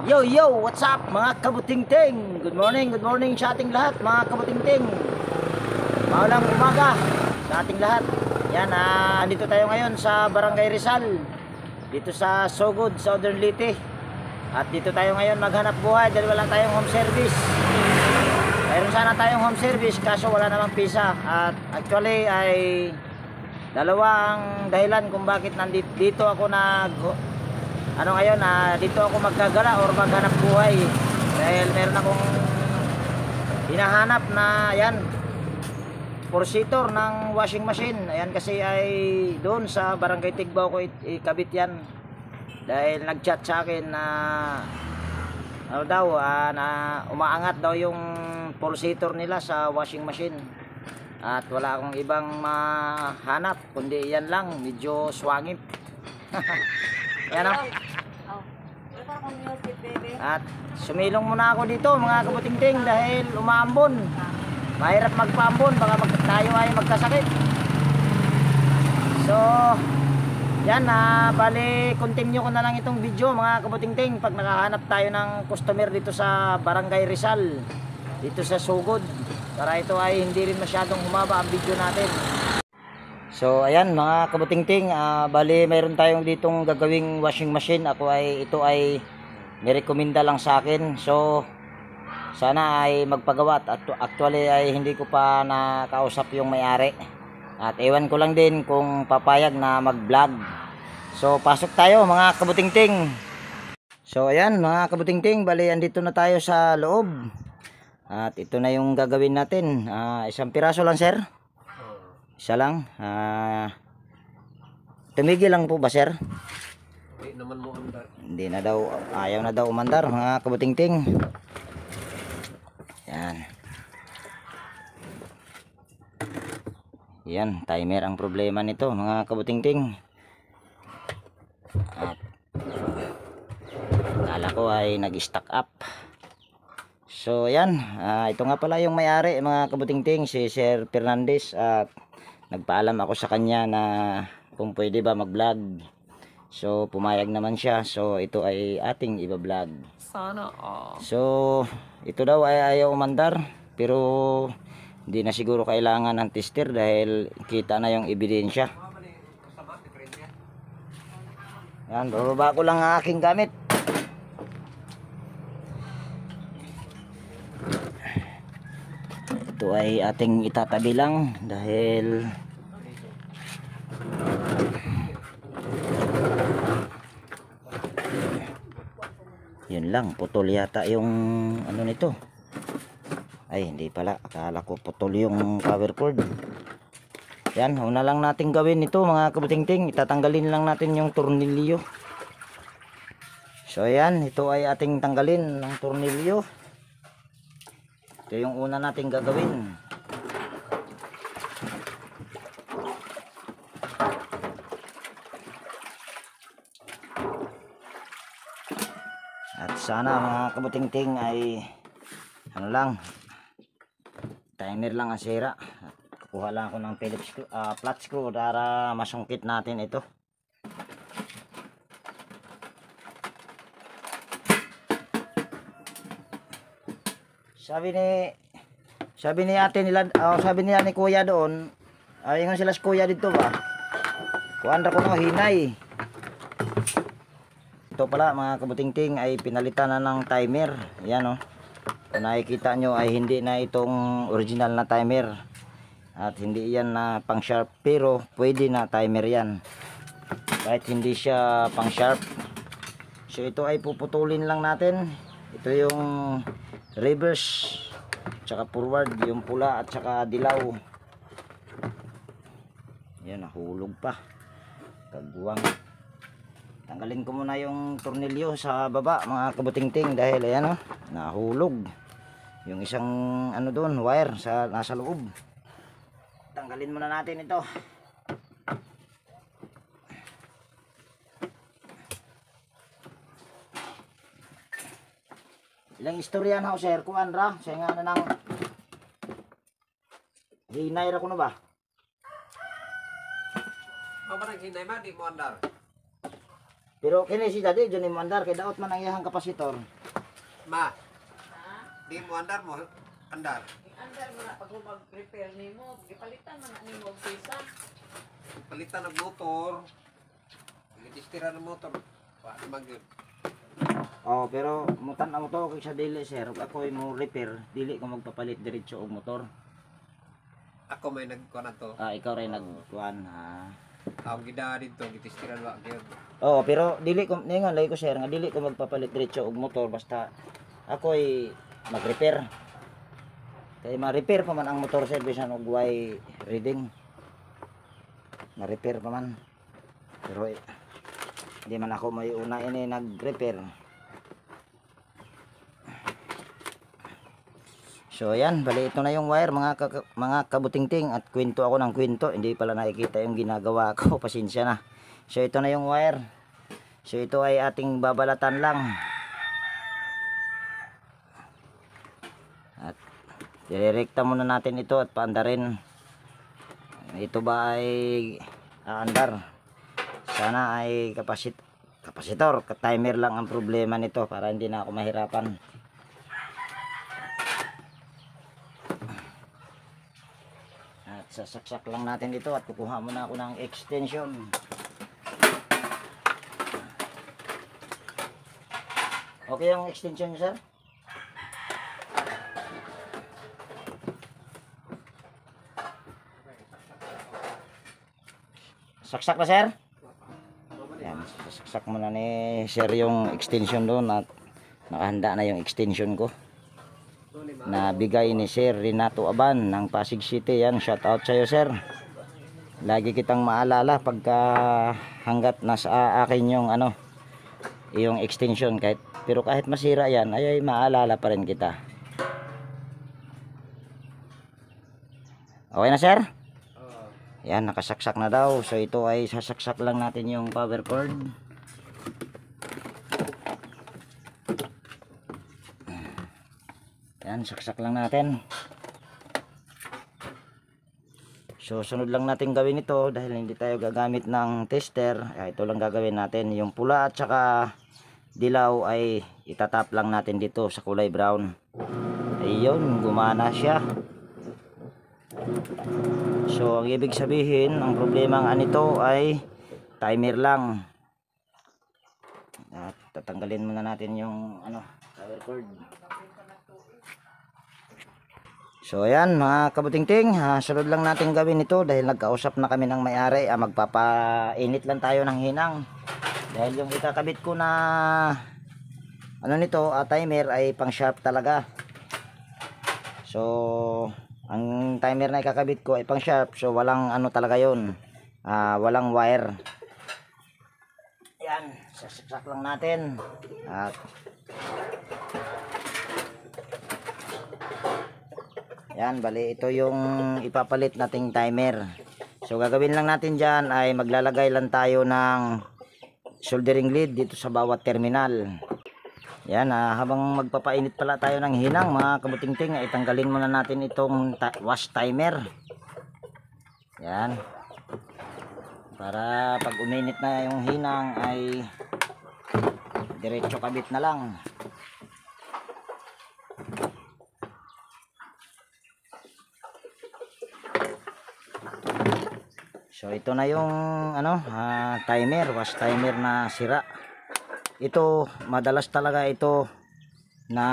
Yo, yo, what's up mga kabutingting? Good morning sa ating lahat mga kabutingting. Maulang umaga sa ating lahat. Yan, andito tayo ngayon sa Barangay Rizal, dito sa Sogod, Southern Leyte. At dito tayo ngayon maghanap buhay dahil wala tayong home service. Mayroon sana tayong home service kaso wala namang pisa. At actually ay dalawa ang dahilan kung bakit dito ako ngayon, dito ako magkagala or maghanap buhay dahil meron akong hinahanap na yan, four-seater ng washing machine. Ayan, kasi ay doon sa Barangay Tigbaw ko ikabit yan dahil nagchat sa akin na na umaangat daw yung four-seater nila sa washing machine at wala akong ibang mahanap kundi yan lang, medyo swangip. Yan o. At sumilong muna ako dito mga kabutingting dahil umaambon. Mahirap magpaambon, baka tayo ay magkasakit. So yan, bali continue ko na lang itong video mga kabutingting pag nakahanap tayo ng customer dito sa Barangay Rizal, dito sa Sugod, para ito ay hindi rin masyadong humaba ang video natin. So ayan mga kabutingting, bali mayroon tayong ditong gagawing washing machine. Ito ay nirekomenda lang sa akin. So sana ay magpagawa at actually ay hindi ko pa nakausap yung may-ari. At ewan ko lang din kung papayag na mag-vlog. So pasok tayo mga kabutingting. So ayan mga kabutingting, bali andito na tayo sa loob. At ito na yung gagawin natin. Isang piraso lang sir. Isa lang. Tumigil lang po ba sir? Hindi naman mo umandar. Hindi na daw, ayaw na daw umandar mga kabutingting. Yan. Yan, timer ang problema nito mga kabutingting. At kala ko ay nag-stack up. So yan, ito nga pala yung may-ari mga kabutingting, si Sir Fernandez. At nagpaalam ako sa kanya na kung pwede ba mag-vlog. So pumayag naman siya. So ito ay ating iba-vlog. Sana So ito daw ay ayaw umandar, pero hindi na siguro kailangan ng tester dahil kita na yung ebidensya. Yan, bababa ko lang ang aking gamit. Ito ay ating itatabi lang dahil yun lang, putol yata yung ano nito. Ay hindi pala, akala ko putol yung power cord. Yan, una lang natin gawin ito mga kabutingting, itatanggalin lang natin yung tornilyo. So yan, ito ay ating tanggalin ng tornilyo. Ito yung una nating gagawin. At sana mga kabutingting ay ano lang, timer lang ang sira. Kukuha lang ako ng Phillips flat screw para masungkit natin ito. Sabi ni ate nila, sabi nila ni kuya doon, ay nga sila si kuya dito ba? Kuandra ko ng hinay. Ito pala mga kabutingting ay pinalitan na ng timer. Yan o. Kung nakikita nyo ay hindi na itong original na timer. At hindi yan na pang sharp, pero pwede na timer yan. Kahit hindi siya pang sharp. So ito ay puputulin lang natin. Ito yung reverse tsaka forward, yung pula at tsaka dilaw. Yan, nahulog pa. Kagwang. Tanggalin ko muna yung tornilyo sa baba mga kabutingting dahil ayan o, nahulog yung isang ano doon, wire nasa loob. Tanggalin muna natin ito. Ilang istorya na ako sir, kuan ra, saya nga na nang hinay ra ko na ba? Apa nang hinay ma di mo andar? Pero kini si Daddy, dyan mo andar, kay daot man ang iyahang kapasitor. Ma, di mo andar mo. Andar. Andar mo na pag mag-prepare nimo, gipalitan man na nimo og pisa. Palitan ng motor. Pagitistira ng motor. Paano mag-yun? Oh, pero mutan ang motor kay sa dili sir, ako mo repair, dili ko magpapalit diretso og motor. Ako may nagkuha na to. Ikaw rin nagkuan ha. Ang gida dito, gitistiran ba yun. Oh, pero dili ko ningon lay ko sir nga dili ko magpapalit diretso og motor basta ako ay mag-repair. Kay ma-repair pa man ang motor sir bisan og way reading. Ma-repair pa man. Pero hindi man ako may una ini nag-repair. So ayan, bali ito na yung wire mga kabutingting at kwento ako ng kwento, hindi pala nakikita yung ginagawa ko, pasensya na. So ito na yung wire. So ito ay ating babalatan lang. At direkta muna natin ito at paandarin. Ito ba ay aandar? Sana ay kapasitor, timer lang ang problema nito para hindi na ako mahirapan. Sasaksak lang natin dito at kukuha muna ako ng extension. Okay yung extension niyo, sir? Saksak na, sir? Yan, sasaksak muna ni sir yung extension doon at nakahanda na yung extension ko na bigay ni Sir Renato Aban ng Pasig City. Yan, shout out sa iyo sir. Lagi kitang maalala pagka hanggat nasa akin yung yung extension pero kahit masira yan ay maalala pa rin kita. Okay na sir? Yan, nakasaksak na daw. So ito ay sasaksak lang natin yung power cord. Yan, saksak lang natin. So sunod lang natin gawin ito dahil hindi tayo gagamit ng tester. Ito lang gagawin natin. Yung pula at saka dilaw ay itatap lang natin dito sa kulay brown. Ayun, gumana siya. So ang ibig sabihin, ang problema nga nito ay timer lang. At tatanggalin muna natin yung power cord. So ayan mga kabutingting, sunod lang natin gawin ito dahil nagkausap na kami ng may-ari. Magpapainit lang tayo ng hinang dahil yung ikakabit ko na nito timer ay pang sharp talaga. So ang timer na ikakabit ko ay pang sharp, so walang talaga yun, walang wire. Yan, sasaksak lang natin at yan, bali ito yung ipapalit nating timer. So gagawin lang natin dyan ay maglalagay lang tayo ng soldering lead dito sa bawat terminal. Yan, habang magpapainit pala tayo ng hinang mga kabutingting, ay tanggalin muna natin itong wash timer. Yan, para pag uminit na yung hinang ay diretso kabit na lang. So ito na yung timer, wash timer na sira. Ito madalas talaga ito na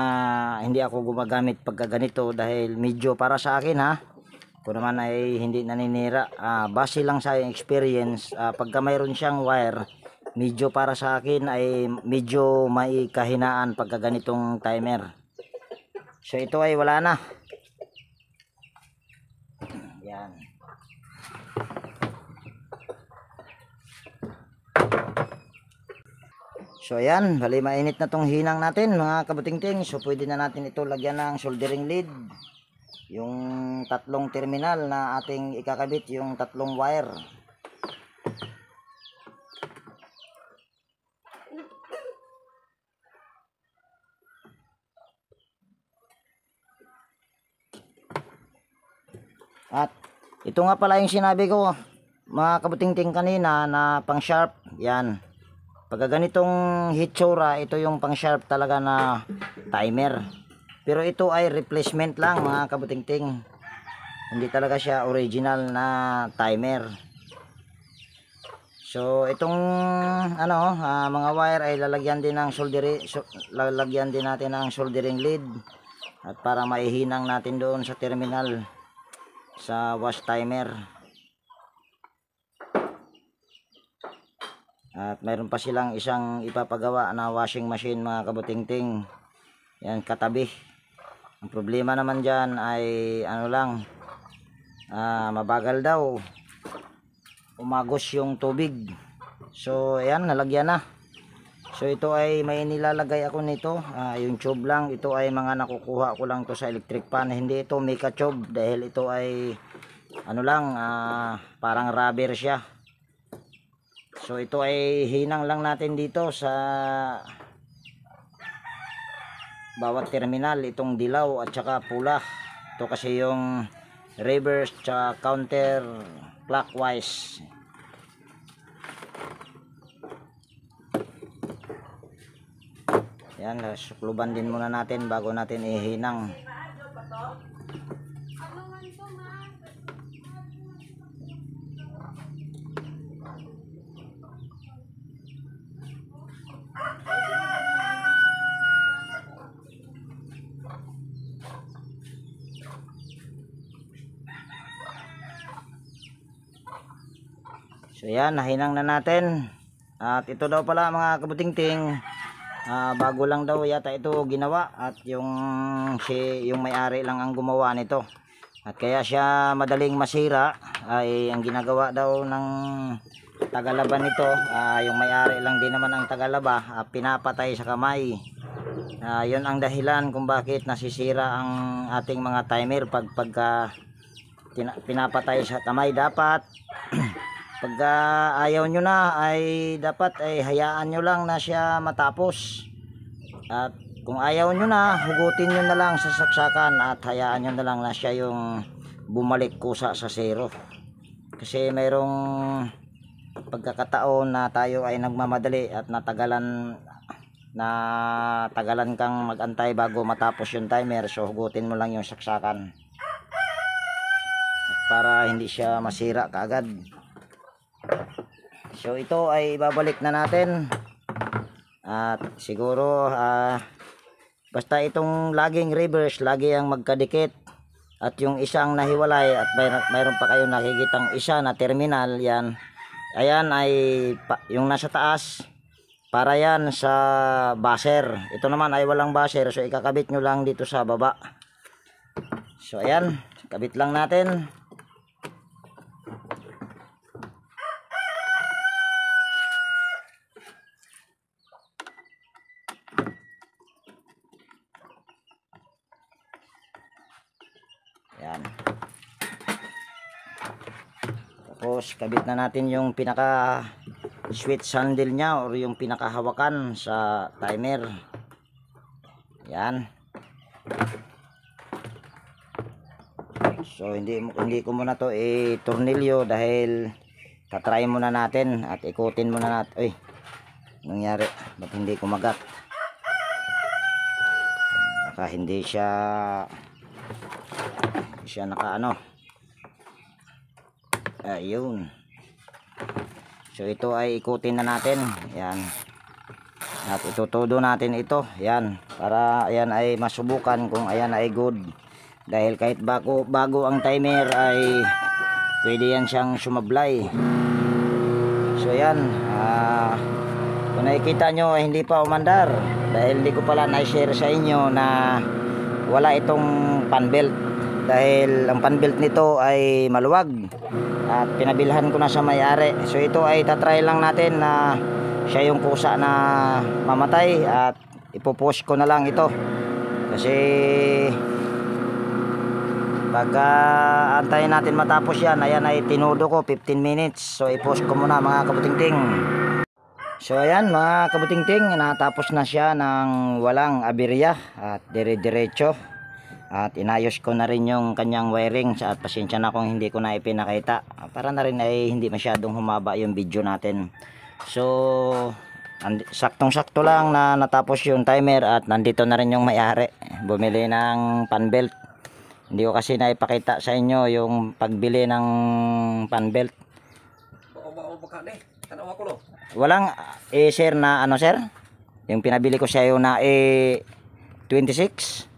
hindi ako gumagamit pagka ganito dahil medyo para sa akin kung naman ay hindi naninira, base lang sa experience, pagka mayroon siyang wire, medyo para sa akin ay medyo may kahinaan pagka ganitong timer. So ito ay wala na. Yan. So ayan, bali mainit na tong hinang natin mga kabutingting. So pwede na natin ito lagyan ng soldering lead. Yung tatlong terminal na ating ikakabit, yung tatlong wire. At ito nga pala yung sinabi ko mga kabutingting kanina na pang sharp. Yan, Pagka ganitong hitsura, ito yung pang sharp talaga na timer. Pero ito ay replacement lang mga kabutingting. Hindi talaga siya original na timer. So itong mga wire ay lalagyan din natin ng soldering lead at para maihinang natin doon sa terminal sa wash timer. At mayroon pa silang isang ipapagawa na washing machine mga kabutingting. Yan, katabi. Ang problema naman dyan ay mabagal daw umagos yung tubig. So ayan, nalagyan na. So ito ay may nilalagay ako nito, yung tube lang. Ito ay mga nakukuha ko lang to sa electric pan. Hindi ito Mika tube dahil ito ay parang rubber siya. So ito ay hinang lang natin dito sa bawat terminal, itong dilaw at saka pula. Ito kasi yung reverse at counter clockwise. Yan, sukluban din muna natin bago natin ihinang. So yan, nahinang na natin. At ito daw pala mga kabutingting, bago lang daw yata ito ginawa at yung may-ari lang ang gumawa nito. At kaya siya madaling masira ay ang ginagawa daw ng tagalaba nito, yung may-ari lang din naman ang tagalaba, pinapatay sa kamay. Yun ang dahilan kung bakit nasisira ang ating mga timer pagka pinapatay sa kamay. Dapat pagka ayaw nyo na ay dapat ay hayaan nyo lang na siya matapos. At kung ayaw nyo na, hugutin nyo na lang sa saksakan at hayaan nyo na lang na siya yung bumalik kusa sa zero. Kasi mayroong pagkakataon na tayo ay nagmamadali at natagalan kang magantay bago matapos yung timer. So hugutin mo lang yung saksakan at para hindi siya masira kaagad. So ito ay ibabalik na natin. At siguro basta itong laging reverse, lagi ang magkadikit. At yung isang nahiwalay at mayroon pa kayo nakikitang isa na terminal, yan. Ayan ay yung nasa taas, para yan sa buzzer. Ito naman ay walang buzzer, so ikakabit nyo lang dito sa baba. So ayan, kabit lang natin. Yan. Tapos kabit na natin yung pinaka switch handle nya or yung pinakahawakan sa timer. Yan. So hindi ko muna to tornilyo dahil tatry muna natin at ikutin muna natin. Uy, nangyari, ba't hindi kumagat? Baka hindi siya ayun. So ito ay ikutin na natin. Yan. At itutudo natin ito. Yan. Para ayan ay masubukan kung ayan ay good. Dahil kahit bago ang timer ay pwede yan siyang sumablay. So yan. Kung nakikita nyo ay hindi pa umandar. Dahil hindi ko pala na-share sa inyo na wala itong pan belt. Dahil ang pan belt nito ay maluwag. At pinabilhan ko na sa may-ari. So ito ay tatry lang natin na siya yung kusa na mamatay. At ipopost ko na lang ito. Kasi pagka antayin natin matapos yan, ayan ay tinudo ko 15 minutes. So ipost ko muna mga kabutingting. So ayan mga kabutingting, natapos na siya ng walang aberya at dire-diretso. At inayos ko na rin yung kanyang wiring. At pasensya na kung hindi ko na ipinakita, para na rin ay hindi masyadong humaba yung video natin. So Saktong-sakto lang na natapos yung timer at nandito na rin yung may-ari. Bumili ng pan belt. Hindi ko kasi naipakita sa inyo yung pagbili ng pan belt. Bao baka ni. Tanaw ako no. Walang sir na ano sir? Yung pinabili ko sa iyo na 26.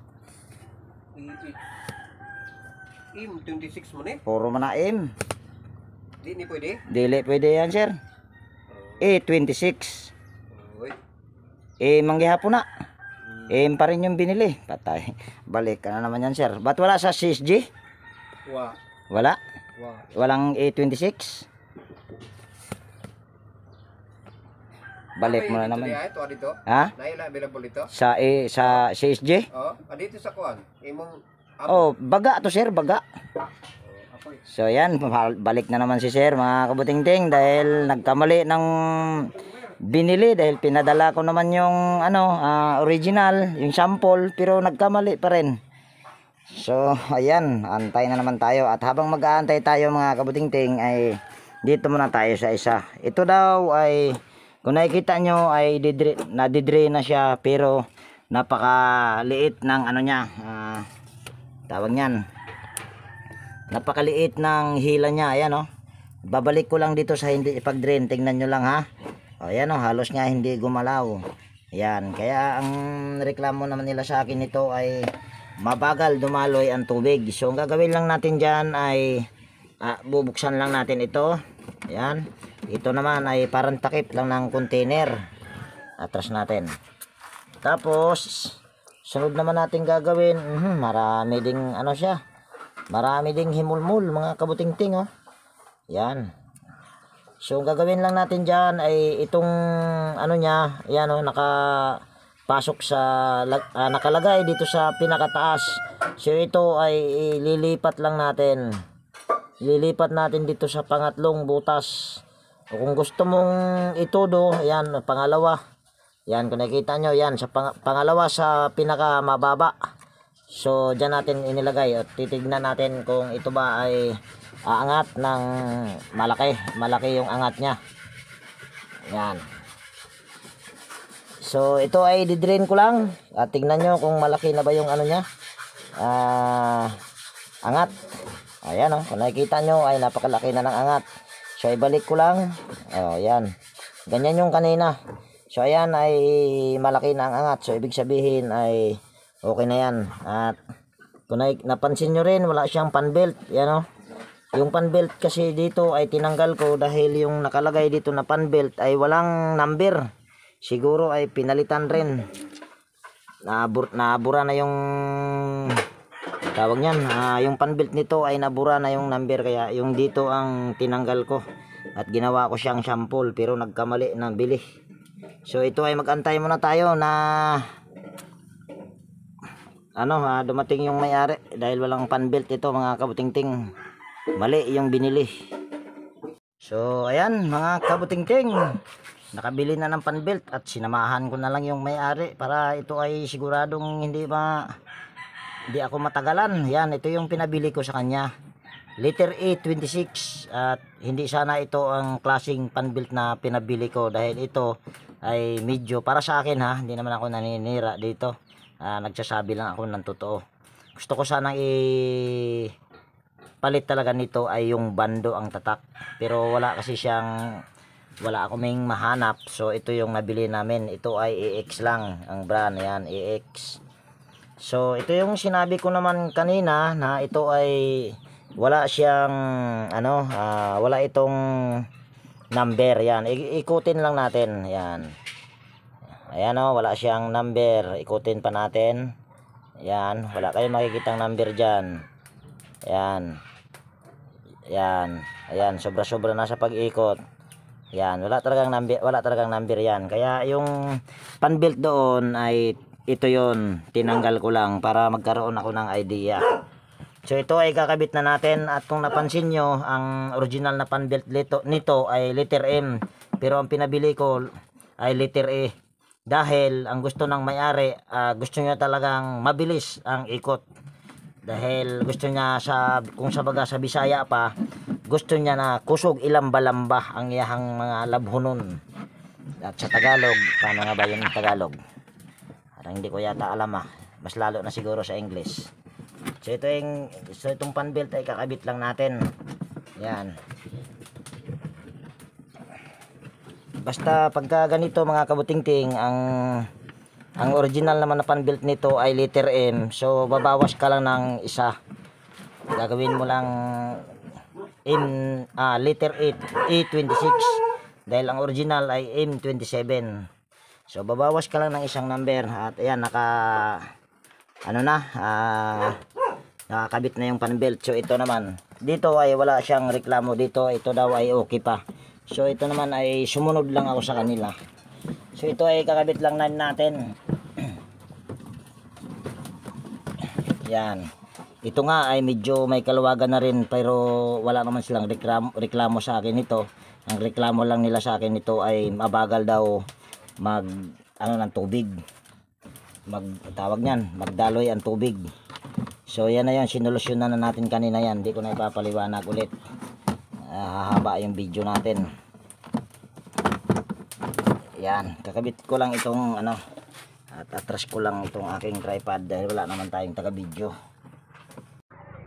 Im 26 mo ni. Puro man na M. Di ni pwede. Dili pwede yan sir. 26. Uy. Manggihapon na. Pa rin yung binili. Patay. Balik ka na naman yan sir. Ba't wala sa CSG? Wa. Wala? Wa. Walang 26? Balik mo na naman. Ito dito. Ha? Naila available dito. Sa CSG? Oh, dito sa kuan. Imong Oh, baga to sir, baga. apoy. So yan, balik na naman si sir mga kabutingting dahil nagkamali ng binili dahil pinadala ko naman yung original, yung sample pero nagkamali pa rin. So ayan, antay na naman tayo at habang mag-aantay tayo mga kabutingting ay dito muna tayo sa isa. Ito daw ay kung nakikita nyo ay nadidre na siya pero napakaliit ng ano niya, tawag niyan, napakaliit ng hila niya. Ayan oh. Babalik ko lang dito sa hindi ipag-drain. Tingnan nyo lang ha. O ayan oh, halos nga hindi gumalaw. Ayan, kaya ang reklamo naman nila sa akin nito ay mabagal dumaloy ang tubig. So ang gagawin lang natin dyan ay bubuksan lang natin ito. Ayan. Ito naman ay parang takip lang ng container. Atras natin. Tapos sunod naman natin gagawin, marami ding ano siya. Marami ding himulmul mga kabutingting oh. Yan. So ang gagawin lang natin diyan ay itong ano niya, ayan oh, nakapasok sa nakalagay dito sa pinakataas. So ito ay ililipat lang natin. Lilipat natin dito sa pangatlong butas. O kung gusto mong itudo, ayan, pangalawa. Yan, kung nakikita nyo, yan, sa pangalawa sa pinaka mababa. So, dyan natin inilagay at titignan natin kung ito ba ay aangat ng malaki. Malaki yung angat nya. Yan. So, ito ay didrain ko lang. At tignan nyo kung malaki na ba yung ano nya. Angat. Ayan, oh, kung nakikita nyo ay napakalaki na ng angat. So, ibalik ko lang. Oh, yan. Ganyan yung kanina. So ayan ay malaki na ang angat. So ibig sabihin ay okay na yan. At kung napansin nyo rin wala siyang pan belt. Yan o. Yung pan belt kasi dito ay tinanggal ko dahil yung nakalagay dito na pan belt ay walang number. Siguro ay pinalitan rin. Nabura na yung tawag niyan. Yung pan belt nito ay nabura na yung number. Kaya yung dito ang tinanggal ko. At ginawa ko siyang sample pero nagkamali ng bili. So ito ay magantay muna tayo na dumating yung may-ari dahil walang pan belt ito mga kabutingting. Mali yung binili. So ayan mga kabutingting, nakabili na ng pan belt at sinamahan ko na lang yung may-ari para ito ay siguradong hindi ako matagalan. Yan, ito yung pinabili ko sa kanya. Liter A 26 at hindi sana ito ang klaseng pan belt na pinabili ko dahil ito ay medyo para sa akin ha, hindi naman ako naninira dito. Nagsasabi lang ako ng totoo. Gusto ko sanang palit talaga nito ay yung bando ang tatak. Pero wala kasi wala akong mahanap. So ito yung nabili namin. Ito ay EX lang ang brand. Yan, EX. So ito yung sinabi ko naman kanina na ito ay wala siyang wala itong number. Yan, ikutin lang natin. Yan. Ayan o, wala siyang number. Ikutin pa natin. Yan, wala kayong makikitang number dyan. Yan. Yan. Ayan, sobra-sobra na sa pag-ikot. Yan, wala talagang number yan. Kaya yung pan belt doon ay ito yon, tinanggal ko lang para magkaroon ako ng idea. So ito ay kakabit na natin at kung napansin nyo, ang original na pan belt nito ay letter M. Pero ang pinabili ko ay letter E. Dahil ang gusto ng may-ari, gusto niya talagang mabilis ang ikot. Dahil gusto niya kung sa baga sa Bisaya pa, gusto niya na kusog ilamba-lamba ang iyahang mga labhonon. At sa Tagalog, paano nga ba yung Tagalog? Parang hindi ko yata alam mas lalo na siguro sa English. So itong fan belt ay kakabit lang natin. Yan. Basta pagka ganito mga kabutingting, ang original naman na fan belt nito ay letter M. So babawas ka lang ng isa. Gagawin mo lang letter A26 dahil ang original ay M27. So babawas ka lang ng isang number at ayan nakakabit na yung fan belt. So ito naman dito ay wala siyang reklamo dito, ito daw ay okay pa. So ito naman ay sumunod lang ako sa kanila. So ito ay kakabit lang natin. Yan. Ito nga ay medyo may kaluwagan na rin pero wala naman silang reklamo sa akin ito. Ang reklamo lang nila sa akin ito ay mabagal daw ng tubig. Tawag niyan, magdaloy ang tubig. So yan na yan, sinolusyonan na natin kanina yan. Hindi ko na ipapaliwanag ulit. Hahaba yung video natin. Yan, kakabit ko lang itong at atras ko lang itong aking tripod dahil wala naman tayong taga-video.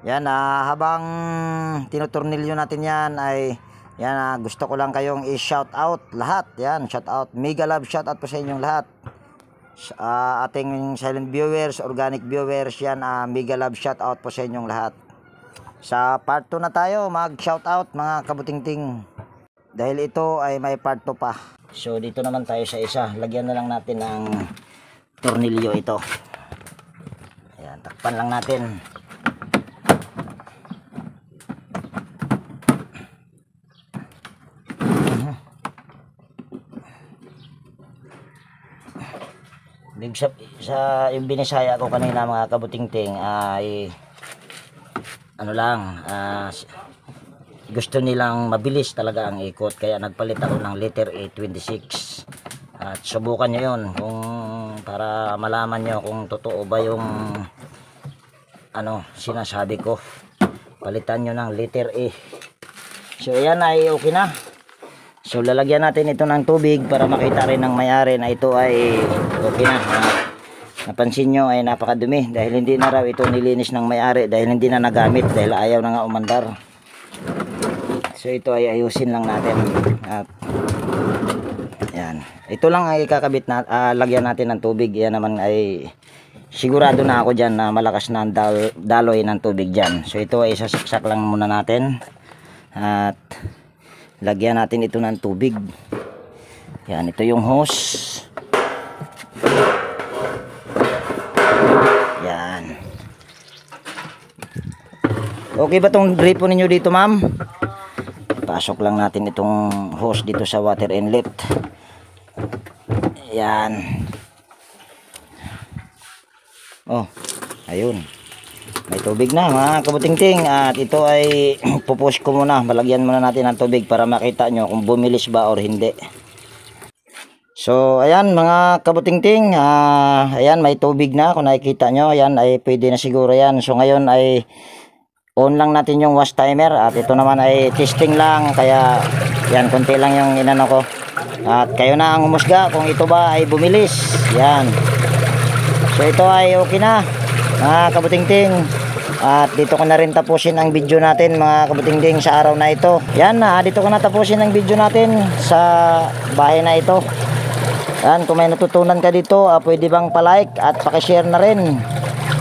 Yan, habang tinutornilyo natin yan ay yan, gusto ko lang kayong i-shout out lahat. Yan, shout out, mega love shout out po sa inyong lahat. Ating silent viewers, organic viewers, yan, mega love shout out po sa inyong lahat. Sa part 2 na tayo mag shout out mga kabutingting dahil ito ay may part 2 pa. So dito naman tayo sa isa, lagyan na lang natin ng tornilyo ito. Ayan, takpan lang natin. Sa yung binisaya ko kanina mga kabutingting ay gusto nilang mabilis talaga ang ikot kaya nagpalit ako ng letter A26 at subukan nyo yun kung para malaman nyo kung totoo ba yung sinasabi ko. Palitan nyo ng letter A. So ayan ay okay na. So lalagyan natin ito ng tubig para makita rin ng may-ari na ito ay okay na. Napansin nyo ay napakadumi dahil hindi na raw ito nilinis ng may-ari dahil hindi na nagamit dahil ayaw na nga umandar. So ito ay ayusin lang natin. At yan. Ito lang ay kakabit na lagyan natin ng tubig. Yan naman ay sigurado na ako dyan na malakas na ang daloy ng tubig dyan. So ito ay sasaksak lang muna natin. At lagyan natin ito ng tubig. Yan, ito yung hose. Yan. Okay ba tong gripo ninyo dito, ma'am? Pasok lang natin itong hose dito sa water inlet. Yan. Oh, ayun. May tubig na mga kabutingting at ito ay pupush ko muna, malagyan muna natin ng tubig para makita nyo kung bumilis ba or hindi. So ayan mga kabutingting, ayan may tubig na kung nakikita nyo, ayan ay pwede na siguro yan. So ngayon ay on lang natin yung wash timer at ito naman ay testing lang kaya yan konti lang yung inano ko. At kayo na ang humusga kung ito ba ay bumilis. Yan. So ito ay okay na mga kabutingting. At dito ko na rin tapusin ang video natin mga kabutingting sa araw na ito. Yan, dito ko na tapusin ang video natin sa bahay na ito. Yan, kung may natutunan ka dito, pwede bang palike at pakishare na rin.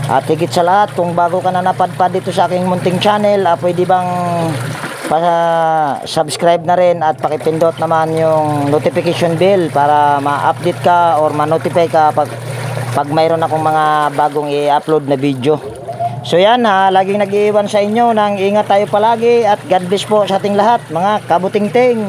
At higit sa lahat, kung bago ka na napadpad dito sa aking munting channel, pwede bang subscribe na rin at pakipindot naman yung notification bell para ma-update ka or ma-notify ka pag mayroon akong mga bagong i-upload na video. So yan, laging nag-iiwan sa inyo ng ingat tayo palagi at God bless po sa ating lahat mga kabutingting.